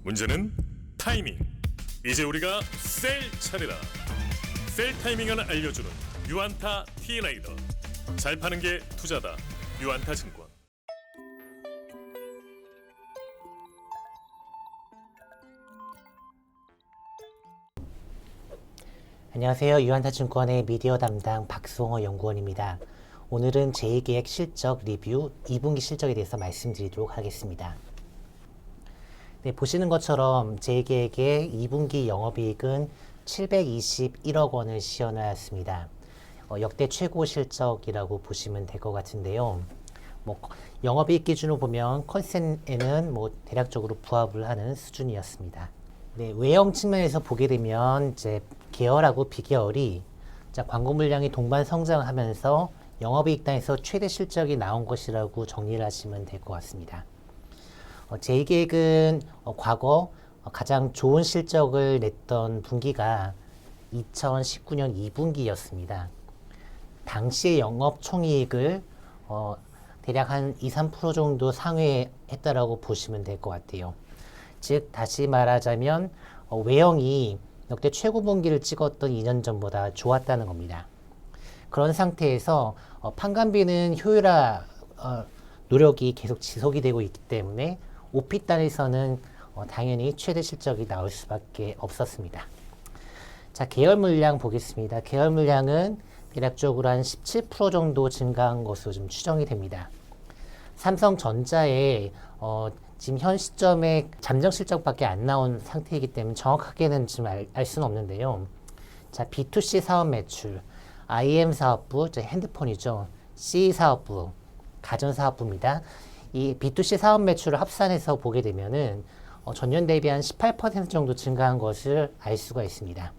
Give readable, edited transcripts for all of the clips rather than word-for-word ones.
문제는 타이밍. 이제 우리가 셀 차례다. 셀 타이밍을 알려주는 유안타 T레이더. 잘 파는 게 투자다. 유안타증권. 안녕하세요. 유한타증권의 미디어 담당 박수홍 연구원입니다. 오늘은 제2계획 실적 리뷰 2분기 실적에 대해서 말씀드리도록 하겠습니다. 네, 보시는 것처럼 제2계획의 2분기 영업이익은 721억 원을 시현하였습니다. 역대 최고 실적이라고 보시면 될 것 같은데요. 영업이익 기준으로 보면 컨센에는 대략적으로 부합을 하는 수준이었습니다. 네, 외형 측면에서 보게 되면 이제 계열하고 비계열이 광고 물량이 동반 성장하면서 영업이익 단에서 최대 실적이 나온 것이라고 정리를 하시면 될 것 같습니다. 제2계획은 과거 가장 좋은 실적을 냈던 분기가 2019년 2분기였습니다. 당시의 영업 총이익을 대략 한 2~3% 정도 상회했다라고 보시면 될 것 같아요. 즉 다시 말하자면 외형이 역대 최고 분기를 찍었던 2년 전보다 좋았다는 겁니다. 그런 상태에서 판관비는 효율화 노력이 계속 지속이 되고 있기 때문에 OP단에서는 당연히 최대 실적이 나올 수밖에 없었습니다. 자, 계열 물량 보겠습니다. 계열 물량은 대략적으로 한 17% 정도 증가한 것으로 좀 추정이 됩니다. 삼성전자의 지금 현 시점에 잠정 실적밖에 안 나온 상태이기 때문에 정확하게는 지금 알 수는 없는데요. 자, B2C 사업 매출, IM 사업부, 핸드폰이죠. C 사업부, 가전사업부입니다. 이 B2C 사업 매출을 합산해서 보게 되면은 전년 대비 한 18% 정도 증가한 것을 알 수가 있습니다.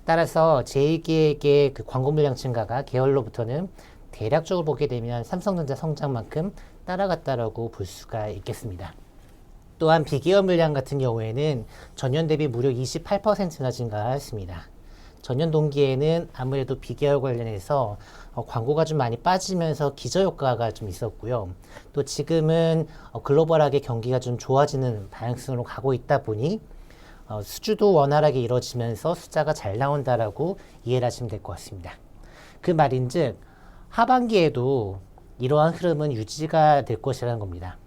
따라서 제2계획의 그 광고 물량 증가가 계열로부터는 대략적으로 보게 되면 삼성전자 성장만큼 따라갔다라고 볼 수가 있겠습니다. 또한 비계열 물량 같은 경우에는 전년 대비 무려 28%나 증가하였습니다. 전년 동기에는 아무래도 비계열 관련해서 광고가 좀 많이 빠지면서 기저효과가 좀 있었고요. 또 지금은 글로벌하게 경기가 좀 좋아지는 방향성으로 가고 있다 보니 수주도 원활하게 이루어지면서 숫자가 잘 나온다라고 이해를 하시면 될 것 같습니다. 그 말인즉 하반기에도 이러한 흐름은 유지가 될 것이라는 겁니다.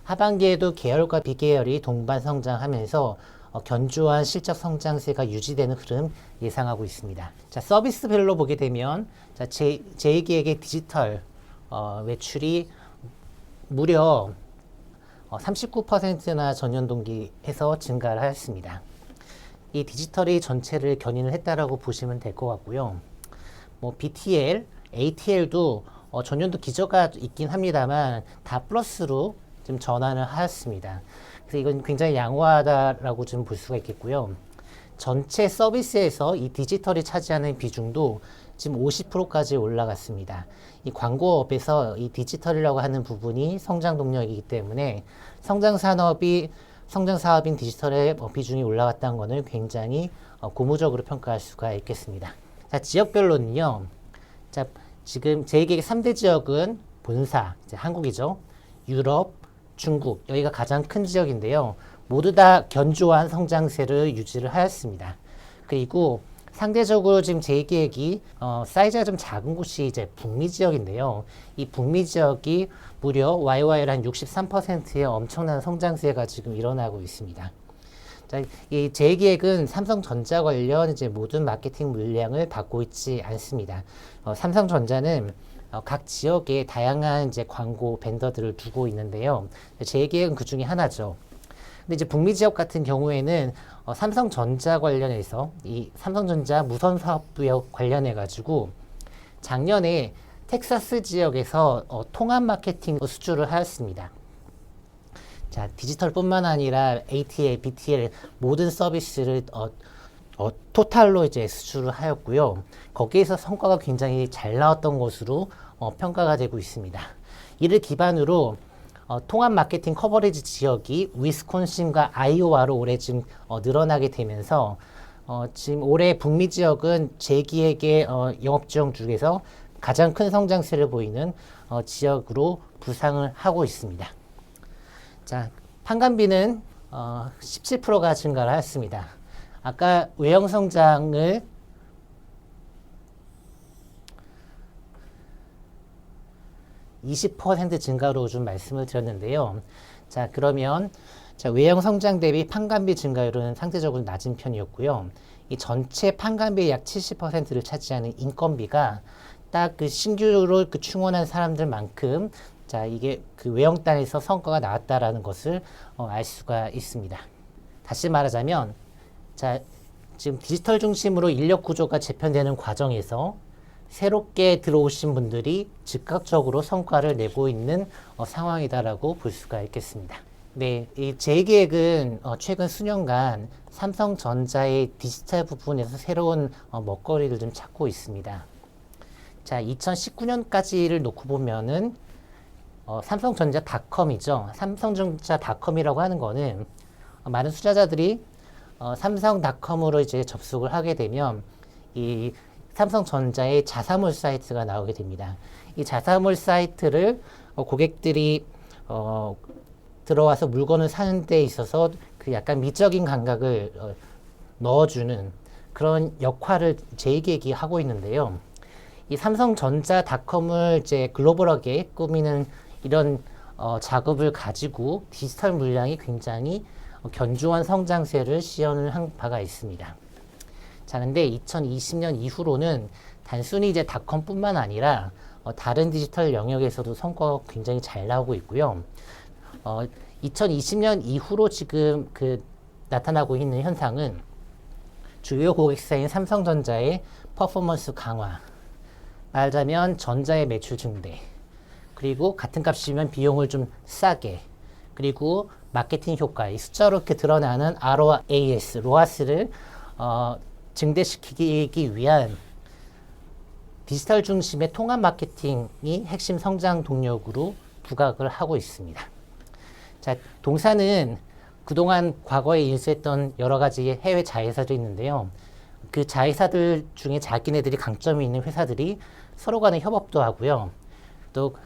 하반기에도 계열과 비계열이 동반 성장하면서 견조한 실적 성장세가 유지되는 흐름 예상하고 있습니다. 자, 서비스별로 보게 되면 제2계획의 디지털 매출이 무려 39%나 전년 동기에서 증가를 하였습니다. 이 디지털이 전체를 견인을 했다라고 보시면 될 것 같고요. BTL, ATL도 전년도 기저가 있긴 합니다만 다 플러스로 좀 전환을 하였습니다. 그래서 이건 굉장히 양호하다라고 좀 볼 수가 있겠고요. 전체 서비스에서 이 디지털이 차지하는 비중도 지금 50%까지 올라갔습니다. 이 광고업에서 이 디지털이라고 하는 부분이 성장 동력이기 때문에 성장 사업인 디지털의 비중이 올라갔다는 것은 굉장히 고무적으로 평가할 수가 있겠습니다. 자, 지역별로는요. 자, 지금 제2계획 3대 지역은 본사, 이제 한국이죠. 유럽, 중국, 여기가 가장 큰 지역인데요. 모두 다 견조한 성장세를 유지를 하였습니다. 그리고 상대적으로 지금 제2계획이 사이즈가 좀 작은 곳이 이제 북미 지역인데요. 이 북미 지역이 무려 YOY를 한 63%의 엄청난 성장세가 지금 일어나고 있습니다. 자, 이 제2계획은 삼성전자 관련 이제 모든 마케팅 물량을 받고 있지 않습니다. 삼성전자는 각 지역에 다양한 이제 광고 벤더들을 두고 있는데요. 제2계획은 그 중에 하나죠. 근데 이제 북미 지역 같은 경우에는 삼성전자 관련해서 이 삼성전자 무선 사업부에 관련해 가지고 작년에 텍사스 지역에서 통합 마케팅 수주를 하였습니다. 자, 디지털뿐만 아니라 ATL, BTL 모든 서비스를 토탈로 이제 수주를 하였고요. 거기에서 성과가 굉장히 잘 나왔던 것으로 평가가 되고 있습니다. 이를 기반으로 통합 마케팅 커버리지 지역이 위스콘신과 아이오와로 올해 지금 늘어나게 되면서 지금 올해 북미 지역은 제2계획의 영업 지역 중에서 가장 큰 성장세를 보이는 지역으로 부상을 하고 있습니다. 자, 판관비는 17%가 증가를 하였습니다. 아까 외형 성장을 20% 증가로 좀 말씀을 드렸는데요. 자, 그러면 외형 성장 대비 판관비 증가율은 상대적으로 낮은 편이었고요. 이 전체 판관비의 약 70%를 차지하는 인건비가 딱 그 신규로 그 충원한 사람들만큼 자, 이게 그 외형단에서 성과가 나왔다라는 것을 알 수가 있습니다. 다시 말하자면, 자, 지금 디지털 중심으로 인력 구조가 재편되는 과정에서 새롭게 들어오신 분들이 즉각적으로 성과를 내고 있는 상황이다라고 볼 수가 있겠습니다. 네, 이 제2기획은 최근 수년간 삼성전자의 디지털 부분에서 새로운 먹거리를 좀 찾고 있습니다. 자, 2019년까지를 놓고 보면은 삼성전자 닷컴이죠. 삼성전자 닷컴이라고 하는 거는 많은 투자자들이 삼성닷컴으로 이제 접속을 하게 되면 이 삼성전자의 자사몰 사이트가 나오게 됩니다. 이 자사몰 사이트를 고객들이 들어와서 물건을 사는 데 있어서 그 약간 미적인 감각을 넣어주는 그런 역할을 제2기획이 하고 있는데요. 이 삼성전자닷컴을 이제 글로벌하게 꾸미는 이런 작업을 가지고 디지털 물량이 굉장히 견조한 성장세를 시현을 한 바가 있습니다. 자, 근데 2020년 이후로는 단순히 이제 닷컴뿐만 아니라 다른 디지털 영역에서도 성과가 굉장히 잘 나오고 있고요. 2020년 이후로 지금 그 나타나고 있는 현상은 주요 고객사인 삼성전자의 퍼포먼스 강화, 말하자면 전자의 매출 증대, 그리고 같은 값이면 비용을 좀 싸게, 그리고 마케팅 효과, 이 숫자로 이렇게 드러나는 ROAS, 로아스를 증대시키기 위한 디지털 중심의 통합 마케팅이 핵심 성장 동력으로 부각을 하고 있습니다. 자, 동사는 그동안 과거에 인수했던 여러 가지 해외 자회사도 있는데요. 그 자회사들 중에 자기네들이 강점이 있는 회사들이 서로 간에 협업도 하고요. 또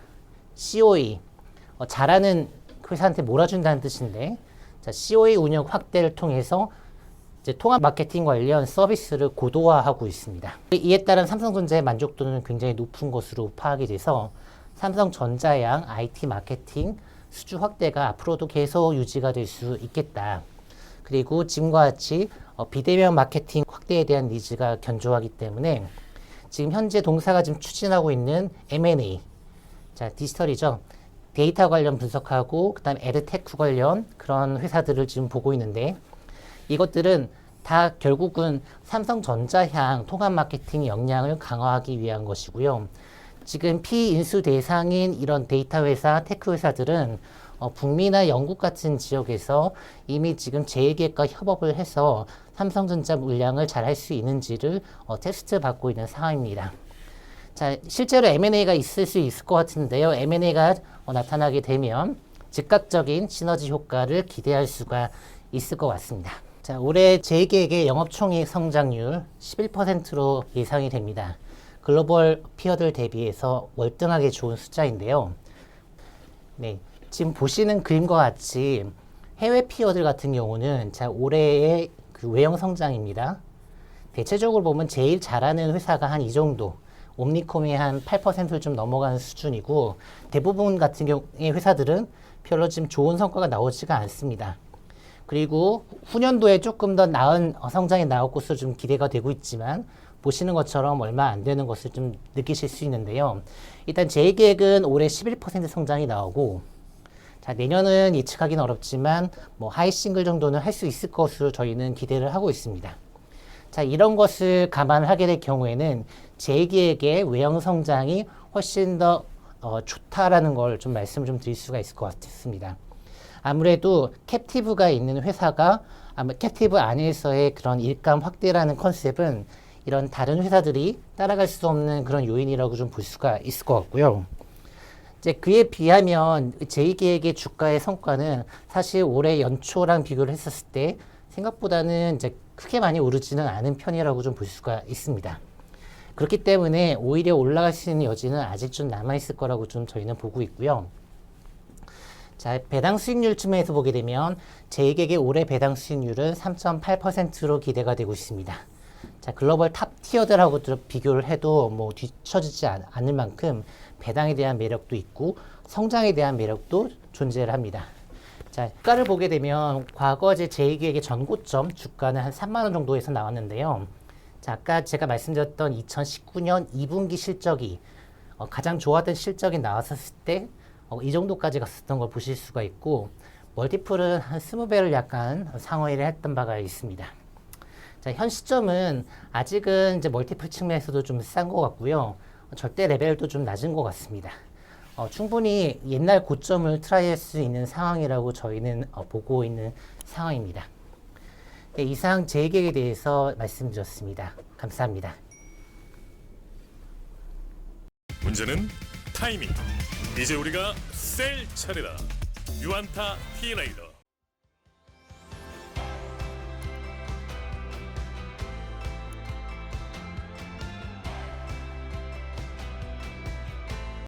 COE, 잘하는 회사한테 몰아준다는 뜻인데, 자, COE 운영 확대를 통해서 이제 통합 마케팅 관련 서비스를 고도화하고 있습니다. 이에 따른 삼성전자의 만족도는 굉장히 높은 것으로 파악이 돼서 삼성전자양 IT 마케팅 수주 확대가 앞으로도 계속 유지가 될 수 있겠다. 그리고 지금과 같이 비대면 마케팅 확대에 대한 니즈가 견조하기 때문에 지금 현재 동사가 지금 추진하고 있는 M&A, 자, 디지털이죠. 데이터 관련 분석하고 그다음 에드테크 관련 그런 회사들을 지금 보고 있는데 이것들은 다 결국은 삼성전자향 통합 마케팅 역량을 강화하기 위한 것이고요. 지금 피인수 대상인 이런 데이터 회사, 테크 회사들은 북미나 영국 같은 지역에서 이미 지금 제2기획과 협업을 해서 삼성전자 물량을 잘 할 수 있는지를 테스트 받고 있는 상황입니다. 자, 실제로 M&A가 있을 수 있을 것 같은데요. M&A가 나타나게 되면 즉각적인 시너지 효과를 기대할 수가 있을 것 같습니다. 자, 올해 제2기획의 영업총익 성장률 11%로 예상이 됩니다. 글로벌 피어들 대비해서 월등하게 좋은 숫자인데요. 네, 지금 보시는 그림과 같이 해외 피어들 같은 경우는 자, 올해의 그 외형 성장입니다. 대체적으로 보면 제일 잘하는 회사가 한 이 정도, 옴니콤이 한 8%를 좀 넘어가는 수준이고 대부분 같은 경우의 회사들은 별로 지금 좋은 성과가 나오지가 않습니다. 그리고 후년도에 조금 더 나은 성장이 나올 것으로 좀 기대가 되고 있지만 보시는 것처럼 얼마 안 되는 것을 좀 느끼실 수 있는데요. 일단 제2기획은 올해 11% 성장이 나오고 자, 내년은 예측하기는 어렵지만 뭐 하이 싱글 정도는 할 수 있을 것으로 저희는 기대를 하고 있습니다. 자, 이런 것을 감안하게 될 경우에는 제2기획의 외형 성장이 훨씬 더 좋다라는 걸 좀 말씀을 좀 드릴 수가 있을 것 같습니다. 아무래도 캡티브가 있는 회사가 아마 캡티브 안에서의 그런 일감 확대라는 컨셉은 이런 다른 회사들이 따라갈 수 없는 그런 요인이라고 좀 볼 수가 있을 것 같고요. 이제 그에 비하면 제2기획의 주가의 성과는 사실 올해 연초랑 비교를 했었을 때 생각보다는 이제 크게 많이 오르지는 않은 편이라고 좀 볼 수가 있습니다. 그렇기 때문에 오히려 올라갈 수 있는 여지는 아직 좀 남아있을 거라고 좀 저희는 보고 있고요. 자, 배당 수익률 측면에서 보게 되면 제2객의 올해 배당 수익률은 3.8%로 기대가 되고 있습니다. 자, 글로벌 탑 티어들하고 비교를 해도 뭐 뒤처지지 않을 만큼 배당에 대한 매력도 있고 성장에 대한 매력도 존재를 합니다. 자, 주가를 보게 되면 과거 제2객의 전고점 주가는 한 3만 원 정도에서 나왔는데요. 자, 아까 제가 말씀드렸던 2019년 2분기 실적이 가장 좋았던 실적이 나왔었을 때 이 정도까지 갔었던 걸 보실 수가 있고, 멀티플은 한 20배를 약간 상회를 했던 바가 있습니다. 자, 현 시점은 아직은 이제 멀티플 측면에서도 좀 싼 것 같고요. 절대 레벨도 좀 낮은 것 같습니다. 충분히 옛날 고점을 트라이할 수 있는 상황이라고 저희는 보고 있는 상황입니다. 네, 이상 제2객에 대해서 말씀드렸습니다. 감사합니다. 문제는 타이밍. 이제 우리가 셀 차례다. 유안타 T레이더.